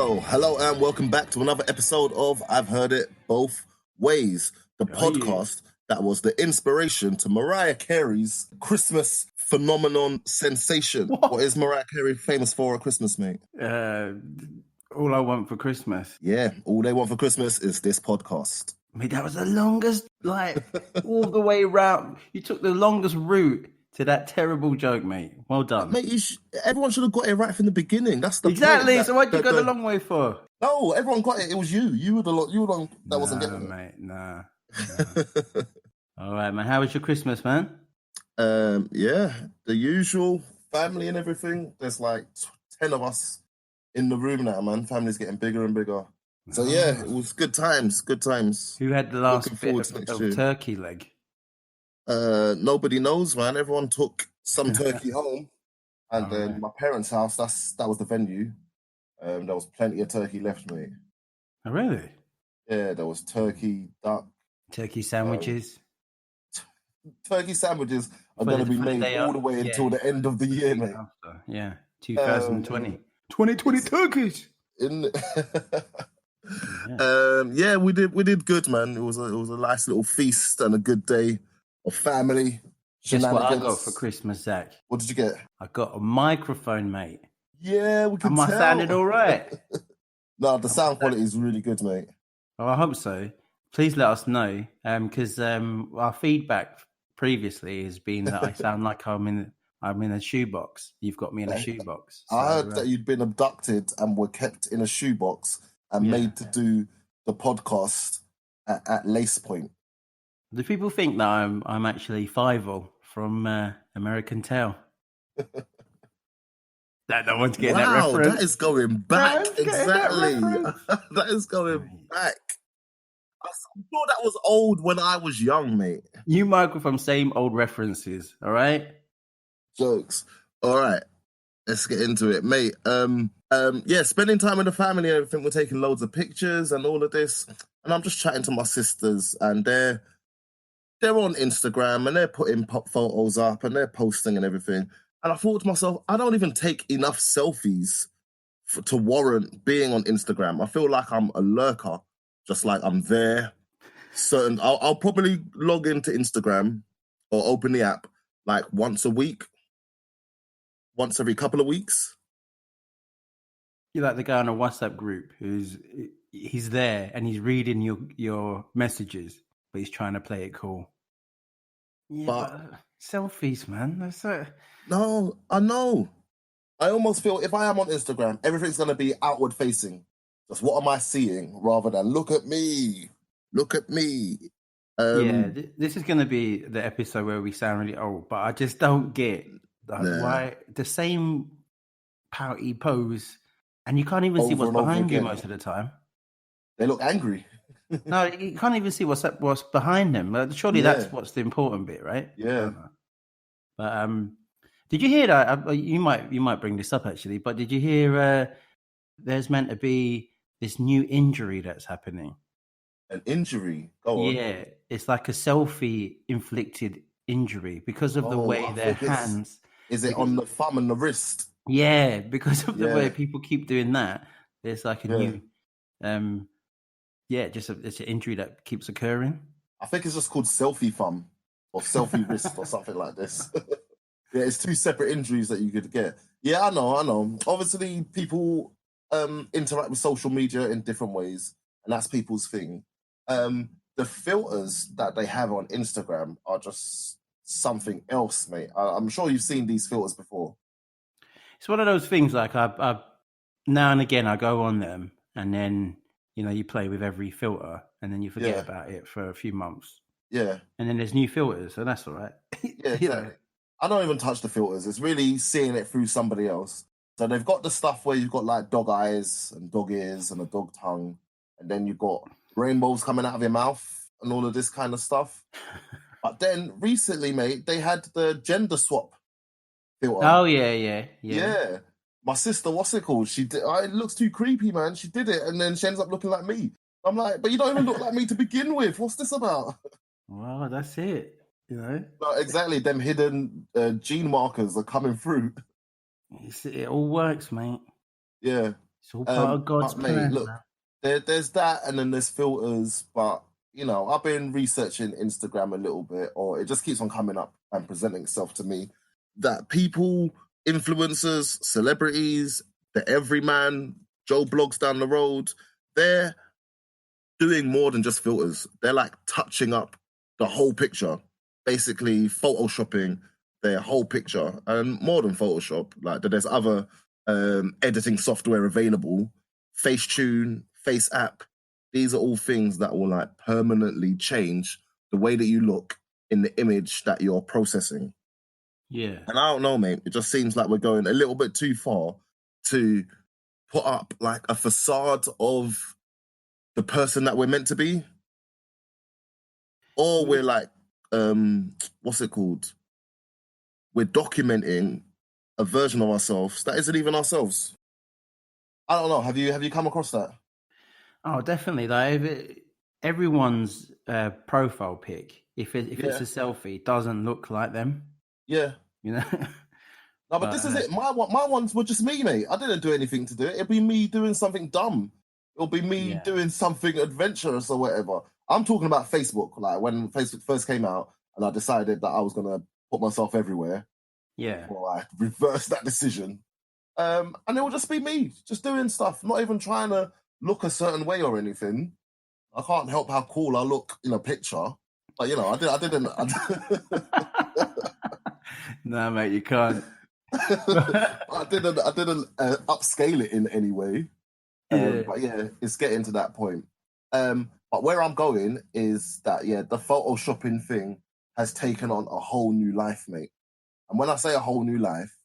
Hello, and welcome back to another episode of I've Heard It Both Ways, the podcast that was the inspiration to Mariah Carey's Christmas phenomenon sensation. What is Mariah Carey famous for at Christmas, mate? All I Want for Christmas. Yeah, all they want for Christmas is this podcast. Mate, that was the longest, all the way round. You took the longest route to that terrible joke, mate. Well done. Mate, everyone should have got it right from the beginning. That's the exactly. Point. So why'd you go the long way for? No, everyone got it. It was you. You were the one that wasn't getting it. Mate, nah. All right, man. How was your Christmas, man? Yeah, the usual family and everything. There's like 10 of us in the room now, man. Family's getting bigger and bigger. So yeah, it was good times. Good times. Who had the last bit of turkey leg? Nobody knows, man. Everyone took some turkey home, and then my parents' house. That was the venue. There was plenty of turkey left, mate. Oh, really? Yeah, there was turkey, duck, turkey sandwiches. Turkey sandwiches are going to be made all the way until the end of the year, mate. Yeah, 2020. 2020 turkeys. Yeah, we did good, man. It was a nice little feast and a good day of family. Guess what I got for Christmas, Zach? What did you get? I got a microphone, mate. Yeah, we can tell. Am I sounding all right? No, the sound quality is really good, mate. Oh, I hope so. Please let us know, because our feedback previously has been that I sound like I'm in a shoebox. You've got me in a shoebox. So, I heard that you'd been abducted and were kept in a shoebox and made to do the podcast at Lace Point. Do people think that I'm actually Fievel from American Tail? That no one's getting that reference. That is going back. Exactly. That is going back. I'm sure that was old when I was young, mate. You, Michael, from same old references, all right? Jokes. All right. Let's get into it, mate. Yeah, spending time with the family and everything. We're taking loads of pictures and all of this. And I'm just chatting to my sisters, and they're on Instagram and they're putting pop photos up and they're posting and everything. And I thought to myself, I don't even take enough selfies to warrant being on Instagram. I feel like I'm a lurker, just like I'm there. I'll probably log into Instagram or open the app like once a week, once every couple of weeks. You're like the guy in a WhatsApp group he's there and he's reading your messages, but he's trying to play it cool. Yeah, but selfies, man. That's No, I know. I almost feel if I am on Instagram, everything's going to be outward facing. Just what am I seeing rather than look at me. Look at me. This is going to be the episode where we sound really old, but I just don't get why the same pouty pose and you can't even see what's behind you most of the time. They look angry. No, you can't even see what's behind them. Surely that's what's the important bit, right? Yeah. But did you hear that? You might bring this up actually, but did you hear there's meant to be this new injury that's happening? An injury? Go on. Yeah, it's like a selfie-inflicted injury because of the way their hands... Is it on the thumb and the wrist? Yeah, because of the way people keep doing that. There's like a new... it's an injury that keeps occurring. I think it's just called selfie thumb or selfie wrist or something like this. Yeah, it's two separate injuries that you could get. Yeah, I know. Obviously, people interact with social media in different ways, and that's people's thing. The filters that they have on Instagram are just something else, mate. I'm sure you've seen these filters before. It's one of those things like I now and again I go on them and then, you play with every filter and then you forget about it for a few months. Yeah. And then there's new filters, so that's all right. Yeah, exactly. I don't even touch the filters. It's really seeing it through somebody else. So they've got the stuff where you've got like dog eyes and dog ears and a dog tongue. And then you've got rainbows coming out of your mouth and all of this kind of stuff. But then recently, mate, they had the gender swap filter. Oh, yeah. Yeah. My sister, what's it called? She did. It looks too creepy, man. She did it, and then she ends up looking like me. I'm like, but you don't even look like me to begin with. What's this about? Well, that's it. No, exactly. Them hidden gene markers are coming through. It all works, mate. Yeah. It's all part of God's But mate, plan, look, man. there's that, and then there's filters. But I've been researching Instagram a little bit, or it just keeps on coming up and presenting itself to me that people, influencers, celebrities, the everyman, Joe Blogs down the road, they're doing more than just filters. They're like touching up the whole picture, basically photoshopping their whole picture, and more than Photoshop. Like there's other editing software available, Facetune, Face App. These are all things that will like permanently change the way that you look in the image that you're processing. Yeah. And I don't know, mate. It just seems like we're going a little bit too far to put up like a facade of the person that we're meant to be. Or we're like, what's it called? We're documenting a version of ourselves that isn't even ourselves. I don't know. Have you come across that? Oh, definitely. Like everyone's profile pic, if it's a selfie, doesn't look like them. Yeah. You know. No, but this is it. My ones were just me, mate. I didn't do anything to do it. It'll be me doing something dumb. It'll be me doing something adventurous or whatever. I'm talking about Facebook. Like when Facebook first came out, and I decided that I was gonna put myself everywhere. Yeah. Before I reversed that decision. And it will just be me, just doing stuff, not even trying to look a certain way or anything. I can't help how cool I look in a picture, but I didn't. No, mate, you can't. I didn't upscale it in any way. But yeah, it's getting to that point. But where I'm going is that the photoshopping thing has taken on a whole new life, mate. And when I say a whole new life,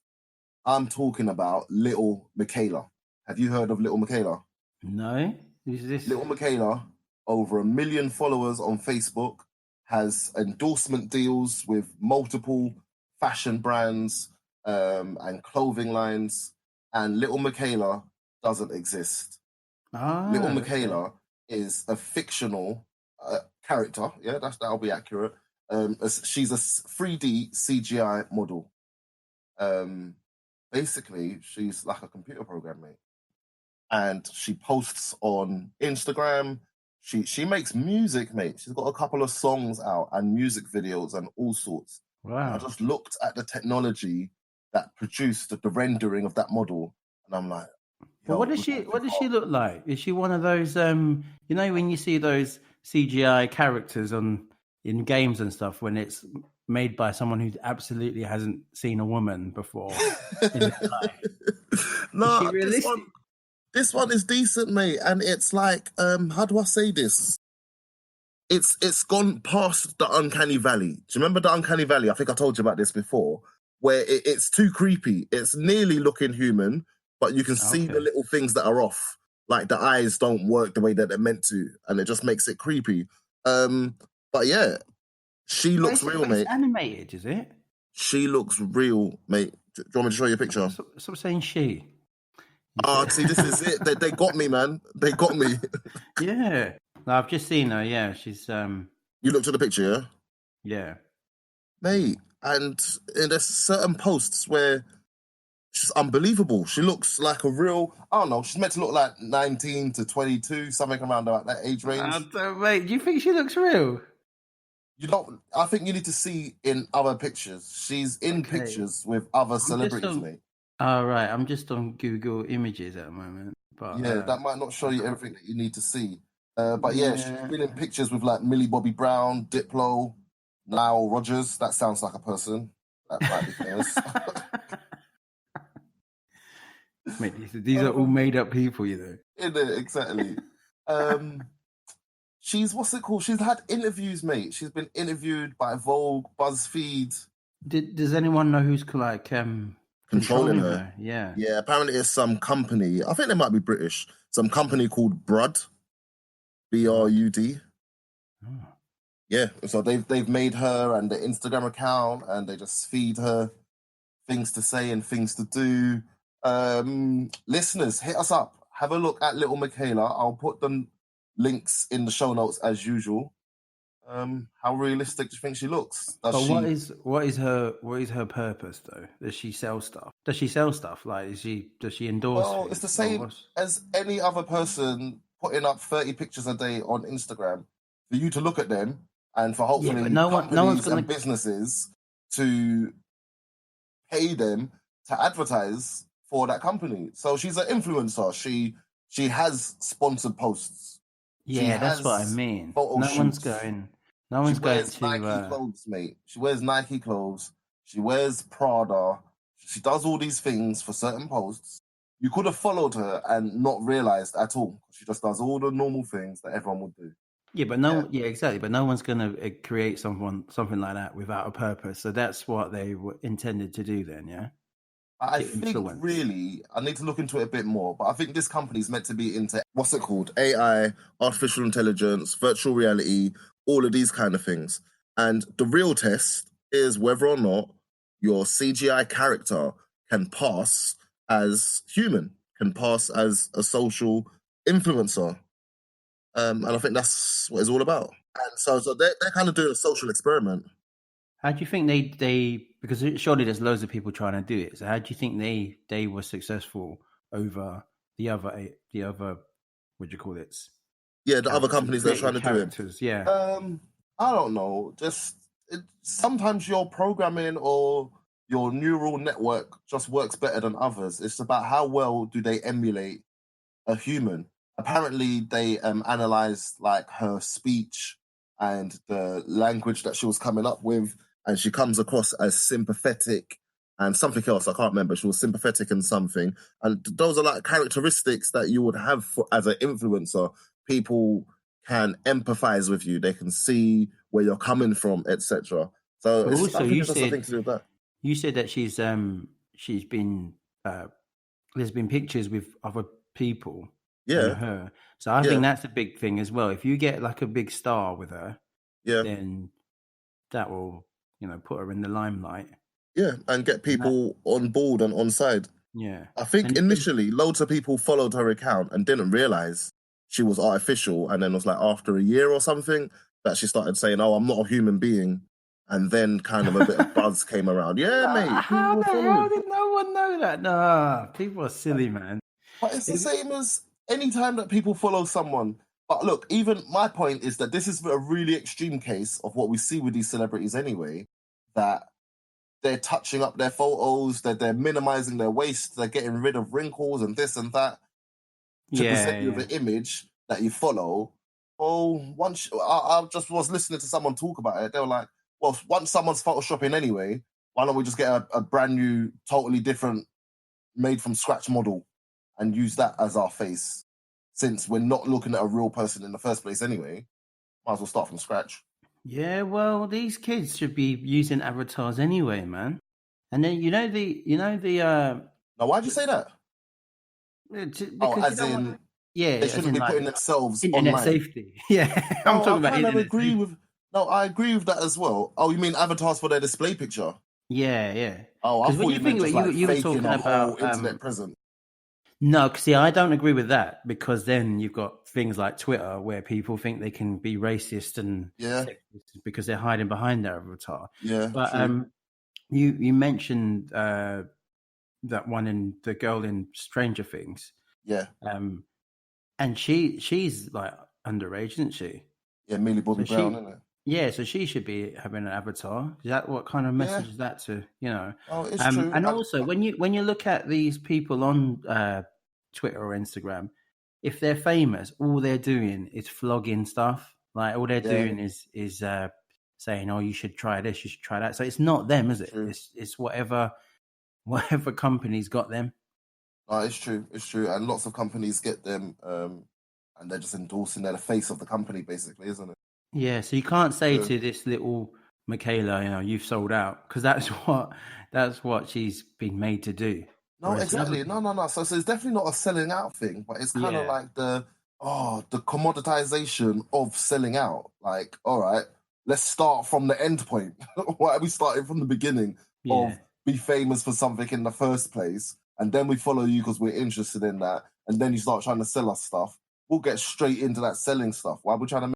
I'm talking about Little Michaela. Have you heard of Little Michaela? No. Who's this? Little Michaela, over 1 million followers on Facebook, has endorsement deals with multiple fashion brands and clothing lines. And Little Michaela doesn't exist. Little Michaela is a fictional character. Yeah, that'll be accurate. She's a 3D CGI model. Basically, she's like a computer program, mate. And she posts on Instagram. She makes music, mate. She's got a couple of songs out and music videos and all sorts. Wow. And I just looked at the technology that produced the rendering of that model, and I'm like, but what does she look like? Is she one of those when you see those CGI characters in games and stuff, when it's made by someone who absolutely hasn't seen a woman before in their life? No, this one is decent, mate, and it's like, how do I say this? It's gone past the uncanny valley. Do you remember the uncanny valley? I think I told you about this before, where it's too creepy. It's nearly looking human, but you can see the little things that are off. Like the eyes don't work the way that they're meant to, and it just makes it creepy. But yeah, she looks real, mate. It's animated, is it? She looks real, mate. Do you want me to show you a picture? Stop saying she. Oh, see, this is it. They got me, man. They got me. Yeah. No, I've just seen her. Yeah, she's. You looked at the picture, yeah? Yeah. Mate, and there's certain posts where she's unbelievable. She looks like a real, I don't know, she's meant to look like 19 to 22, something around that age range. Wait, do you think she looks real? I think you need to see in other pictures. She's in pictures with other celebrities, mate. Oh, right. I'm just on Google Images at the moment. But, yeah, that might not show you everything that you need to see. But yeah, she's been in pictures with like Millie Bobby Brown, Diplo, Nile Rodgers. That sounds like a person. That might be famous. Mate, these are all made up people, you know. Exactly. She's, what's it called? She's had interviews, mate. She's been interviewed by Vogue, BuzzFeed. Does anyone know who's like controlling her? Yeah. Yeah, apparently it's some company. I think they might be British. Some company called Brud. BRUD. Oh. Yeah, so they've made her and the Instagram account, and they just feed her things to say and things to do. Listeners, hit us up. Have a look at Little Michaela. I'll put the links in the show notes as usual. How realistic do you think she looks? Does But she? what is her purpose though? Does she sell stuff? Does she sell stuff? Like, does she endorse Well, it's things? the Or same what's as any other person putting up 30 pictures a day on Instagram for you to look at them and for Yeah, but hopefully no one's companies gonna. and businesses to pay them to advertise for that company. So she's an influencer. She has sponsored posts. She Yeah, that's what I has mean. photo shoots. No She one's going wears to. Nike clothes, mate. She wears Nike clothes. She wears Prada. She does all these things for certain posts. You could have followed her and not realized at all. She just does all the normal things that everyone would do. Yeah, but yeah, exactly. But no one's going to create something like that without a purpose. So that's what they were intended to do. Then, yeah, I to think influence. really, I need to look into it a bit more, but I think this company is meant to be into what's it called? AI, artificial intelligence, virtual reality, all of these kind of things. And the real test is whether or not your CGI character can pass as human, can pass as a social influencer. And I think that's what it's all about. And so they're kind of doing a social experiment. How do you think they because surely there's loads of people trying to do it. So how do you think they were successful over the other what do you call it? Yeah, the other Characters, companies that are trying created to do it. characters. Yeah. I don't know. Sometimes your programming or your neural network just works better than others. It's about how well do they emulate a human. Apparently, they analyzed like her speech and the language that she was coming up with, and she comes across as sympathetic and something else. I can't remember. She was sympathetic and something, and those are like characteristics that you would have as an influencer. People can empathize with you. They can see where you're coming from, etc. So But also, I think it's just something to do with that. you said that she's been there's been pictures with other people and Yeah, her. So I think yeah, that's a big thing as well. If you get like a big star with her, yeah. then that will put her in the limelight. Yeah, and get And that, people on board and on side. yeah, I think and initially loads of people followed her account and didn't realize she was artificial. And then it was like after a year or something that she started saying, "Oh, I'm not a human being." And then kind of a bit of buzz came around. Yeah, mate, people how were the hell following. did no one know that? Nah, people are silly, man. But it's the same as any time that people follow someone. But look, even my point is that this is a really extreme case of what we see with these celebrities anyway, that they're touching up their photos, that they're minimizing their waist, they're getting rid of wrinkles and this and that to Yeah, present you with yeah. an image that you follow. Oh, I just was listening to someone talk about it. They were like, well, once someone's photoshopping anyway, why don't we just get a brand new, totally different, made from scratch model and use that as our face? Since we're not looking at a real person in the first place anyway, might as well start from scratch. Yeah, well, these kids should be using avatars anyway, man. And then Now, why'd you say that? Oh, because you as don't want in yeah, they as shouldn't in be like putting themselves internet online. safety. Yeah, I'm No, I talking about kind of internet agree safety. with. No, I agree with that as well. Oh, you mean avatars for their display picture? Yeah, yeah. Oh, I Because when thought you you meant think about just like you were faking talking a whole about internet presence. no, 'cause see, I don't agree with that because then you've got things like Twitter where people think they can be racist and Yeah, sexist because they're hiding behind their avatar. yeah, But true. you mentioned that one in the girl in Stranger Things, Yeah, and she's like underage, isn't she? yeah, Millie Bobby So Brown, isn't it? yeah, so she should be having an avatar. Is that what kind of Yeah. message is that to Oh, it's true. And also when you look at these people on Twitter or Instagram, if they're famous, all they're doing is flogging stuff. Like all they're Yeah, doing is saying, "Oh, you should try this, you should try that." So it's not them, is it? true. It's whatever company's got them. No, it's true. It's true. And lots of companies get them, and they're just endorsing. They're the face of the company, basically, isn't it? Yeah, so you can't say Yeah. to this little Michaela, you've sold out because that's what she's been made to do. No, Whereas the other exactly. No, people, no, no. So it's definitely not a selling out thing, but it's kind of yeah, like the commoditization of selling out. Like, all right, let's start from the end point. Why are we starting from the beginning yeah, of be famous for something in the first place, and then we follow you because we're interested in that, and then you start trying to sell us stuff. We'll get straight into that selling stuff. Why are we trying to